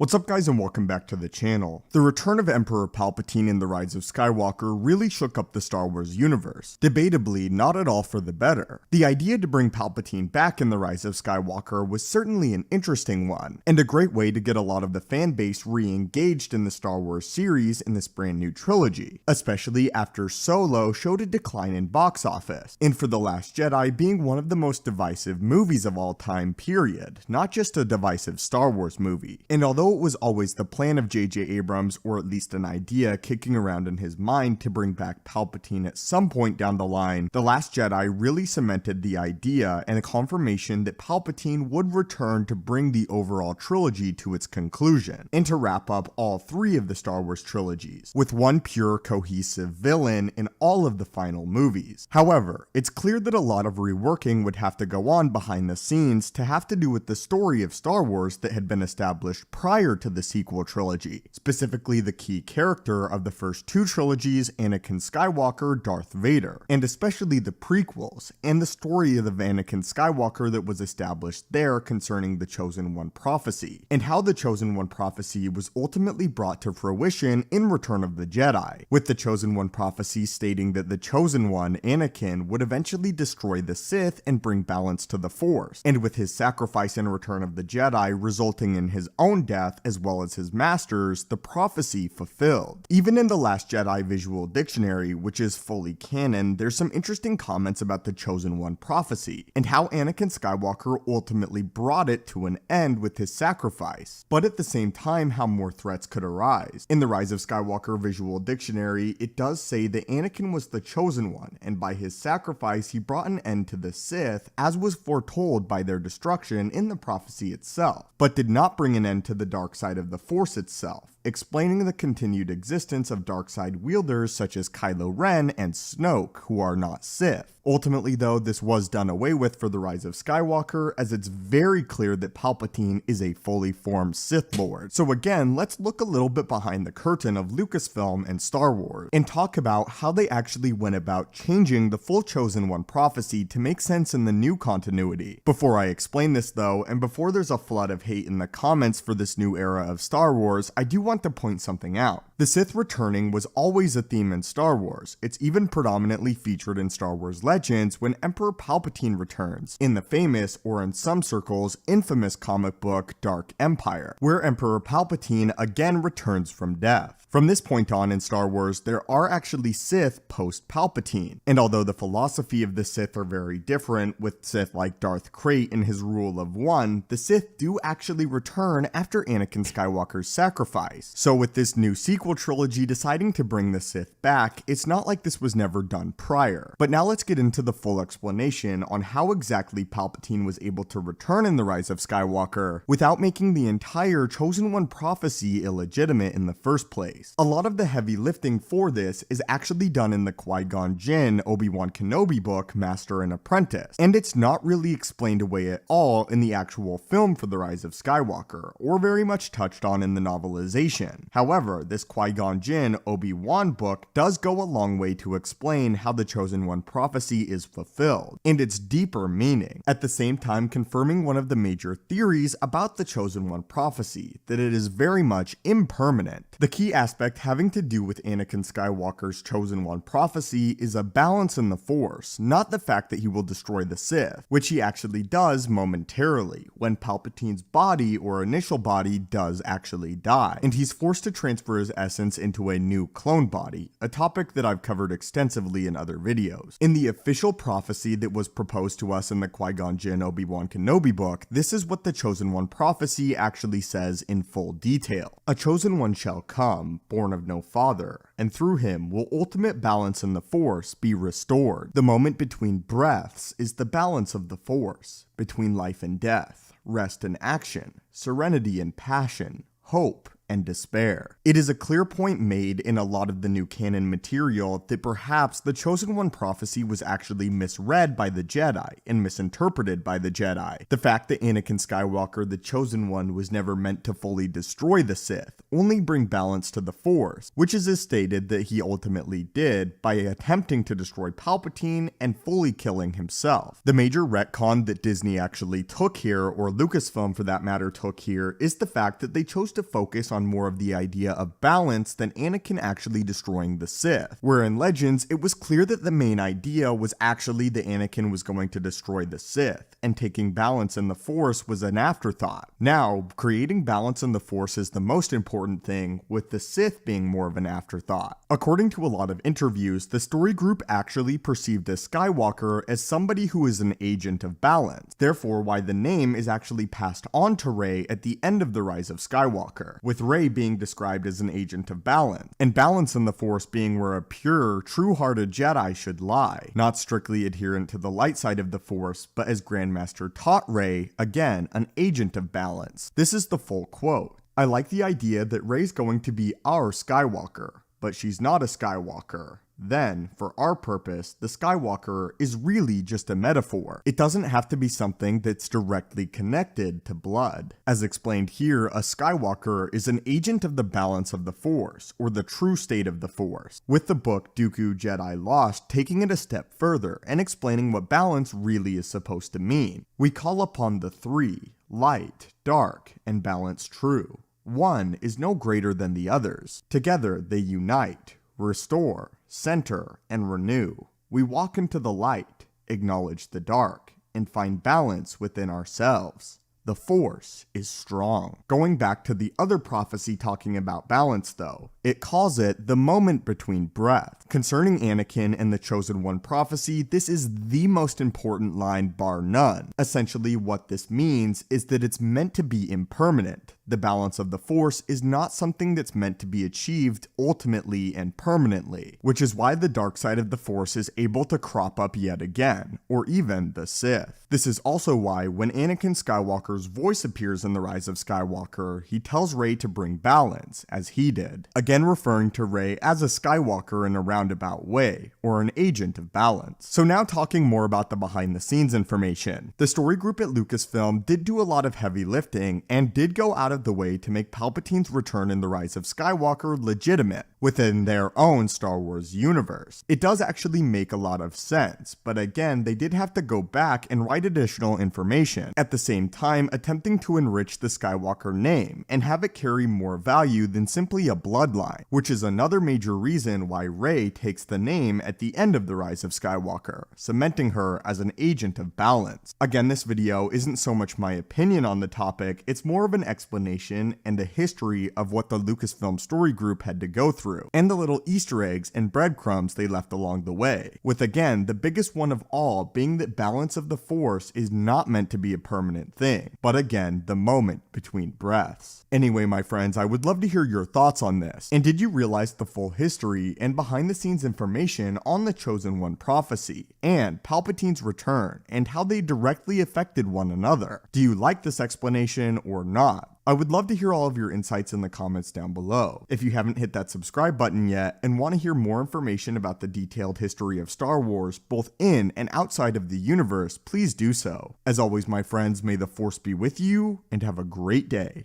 What's up guys and welcome back to the channel. The return of Emperor Palpatine and the Rise of Skywalker really shook up the Star Wars universe, debatably not at all for the better. The idea to bring Palpatine back in the Rise of Skywalker was certainly an interesting one, and a great way to get a lot of the fan base re-engaged in the Star Wars series in this brand new trilogy, especially after Solo showed a decline in box office, and for The Last Jedi being one of the most divisive movies of all time period, not just a divisive Star Wars movie. And although it was always the plan of J.J. Abrams, or at least an idea kicking around in his mind to bring back Palpatine at some point down the line, The Last Jedi really cemented the idea and a confirmation that Palpatine would return to bring the overall trilogy to its conclusion, and to wrap up all three of the Star Wars trilogies, with one pure cohesive villain in all of the final movies. However, it's clear that a lot of reworking would have to go on behind the scenes to have to do with the story of Star Wars that had been established prior to the sequel trilogy, specifically the key character of the first two trilogies, Anakin Skywalker, Darth Vader, and especially the prequels, and the story of Anakin Skywalker that was established there concerning the Chosen One prophecy, and how the Chosen One prophecy was ultimately brought to fruition in Return of the Jedi, with the Chosen One prophecy stating that the Chosen One, Anakin, would eventually destroy the Sith and bring balance to the Force, and with his sacrifice in Return of the Jedi resulting in his own death as well as his master's, the prophecy fulfilled. Even in the Last Jedi visual dictionary, which is fully canon, there's some interesting comments about the Chosen One prophecy, and how Anakin Skywalker ultimately brought it to an end with his sacrifice, but at the same time how more threats could arise. In the Rise of Skywalker visual dictionary, it does say that Anakin was the Chosen One, and by his sacrifice he brought an end to the Sith, as was foretold by their destruction in the prophecy itself, but did not bring an end to the dark side of the Force itself, explaining the continued existence of dark side wielders such as Kylo Ren and Snoke, who are not Sith. Ultimately though, this was done away with for the Rise of Skywalker, as it's very clear that Palpatine is a fully formed Sith Lord. So again, let's look a little bit behind the curtain of Lucasfilm and Star Wars, and talk about how they actually went about changing the full Chosen One prophecy to make sense in the new continuity. Before I explain this though, and before there's a flood of hate in the comments for this new era of Star Wars, I do want to point something out. The Sith returning was always a theme in Star Wars. It's even predominantly featured in Star Wars Legends when Emperor Palpatine returns, in the famous, or in some circles, infamous comic book Dark Empire, where Emperor Palpatine again returns from death. From this point on in Star Wars, there are actually Sith post-Palpatine, and although the philosophy of the Sith are very different, with Sith like Darth Krayt and his rule of one, the Sith do actually return after Anakin Skywalker's sacrifice. So with this new sequel trilogy deciding to bring the Sith back, it's not like this was never done prior. But now let's get into the full explanation on how exactly Palpatine was able to return in The Rise of Skywalker without making the entire Chosen One prophecy illegitimate in the first place. A lot of the heavy lifting for this is actually done in the Qui-Gon Jinn Obi-Wan Kenobi book, Master and Apprentice, and it's not really explained away at all in the actual film for The Rise of Skywalker, or very much touched on in the novelization. However, this Qui-Gon Jinn Obi-Wan book does go a long way to explain how the Chosen One prophecy is fulfilled, and its deeper meaning, at the same time confirming one of the major theories about the Chosen One prophecy, that it is very much impermanent. The key aspect having to do with Anakin Skywalker's Chosen One prophecy is a balance in the Force, not the fact that he will destroy the Sith, which he actually does momentarily, when Palpatine's body, or initial body, does actually die, and he's forced to transfer his essence into a new clone body, a topic that I've covered extensively in other videos. In the official prophecy that was proposed to us in the Qui-Gon Jinn Obi-Wan Kenobi book, this is what the Chosen One prophecy actually says in full detail. A Chosen One shall come, born of no father, and through him will ultimate balance in the Force be restored. The moment between breaths is the balance of the Force, between life and death, rest and action, serenity and passion, hope and despair. It is a clear point made in a lot of the new canon material that perhaps the Chosen One prophecy was actually misread by the Jedi and misinterpreted by the Jedi. The fact that Anakin Skywalker, the Chosen One, was never meant to fully destroy the Sith, only bring balance to the Force, which is as stated that he ultimately did by attempting to destroy Palpatine and fully killing himself. The major retcon that Disney actually took here, or Lucasfilm for that matter took here, is the fact that they chose to focus on more of the idea of balance than Anakin actually destroying the Sith, where in Legends it was clear that the main idea was actually that Anakin was going to destroy the Sith, and taking balance in the Force was an afterthought. Now, creating balance in the Force is the most important thing, with the Sith being more of an afterthought. According to a lot of interviews, the story group actually perceived a Skywalker as somebody who is an agent of balance, therefore why the name is actually passed on to Rey at the end of The Rise of Skywalker, with Rey being described as an agent of balance, and balance in the Force being where a pure, true-hearted Jedi should lie, not strictly adherent to the light side of the Force, but as Grandmaster taught Rey, again, an agent of balance. This is the full quote. "I like the idea that Rey's going to be our Skywalker, but she's not a Skywalker. Then, for our purpose, the Skywalker is really just a metaphor. It doesn't have to be something that's directly connected to blood. As explained here, a Skywalker is an agent of the balance of the Force, or the true state of the Force, with the book Dooku Jedi Lost taking it a step further and explaining what balance really is supposed to mean. We call upon the three, light, dark, and balance true. One is no greater than the others. Together they unite, restore, center, and renew. We walk into the light, acknowledge the dark, and find balance within ourselves. The Force is strong." Going back to the other prophecy talking about balance though, it calls it the moment between breath. Concerning Anakin and the Chosen One prophecy, this is the most important line bar none. Essentially what this means is that it's meant to be impermanent. The balance of the Force is not something that's meant to be achieved ultimately and permanently, which is why the dark side of the Force is able to crop up yet again, or even the Sith. This is also why when Anakin Skywalker's voice appears in The Rise of Skywalker, he tells Rey to bring balance, as he did, again referring to Rey as a Skywalker in a roundabout way, or an agent of balance. So now talking more about the behind the scenes information. The story group at Lucasfilm did do a lot of heavy lifting, and did go out of the way to make Palpatine's return in The Rise of Skywalker legitimate within their own Star Wars universe. It does actually make a lot of sense, but again, they did have to go back and write additional information, at the same time attempting to enrich the Skywalker name and have it carry more value than simply a bloodline, which is another major reason why Rey takes the name at the end of The Rise of Skywalker, cementing her as an agent of balance. Again, this video isn't so much my opinion on the topic, it's more of an explanation and a history of what the Lucasfilm story group had to go through, and the little Easter eggs and breadcrumbs they left along the way, with again, the biggest one of all being that balance of the Force is not meant to be a permanent thing, but again, the moment between breaths. Anyway, my friends, I would love to hear your thoughts on this, and did you realize the full history and behind the scenes information on the Chosen One prophecy, and Palpatine's return, and how they directly affected one another? Do you like this explanation or not? I would love to hear all of your insights in the comments down below. If you haven't hit that subscribe button yet and want to hear more information about the detailed history of Star Wars, both in and outside of the universe, please do so. As always, my friends, may the Force be with you, and have a great day.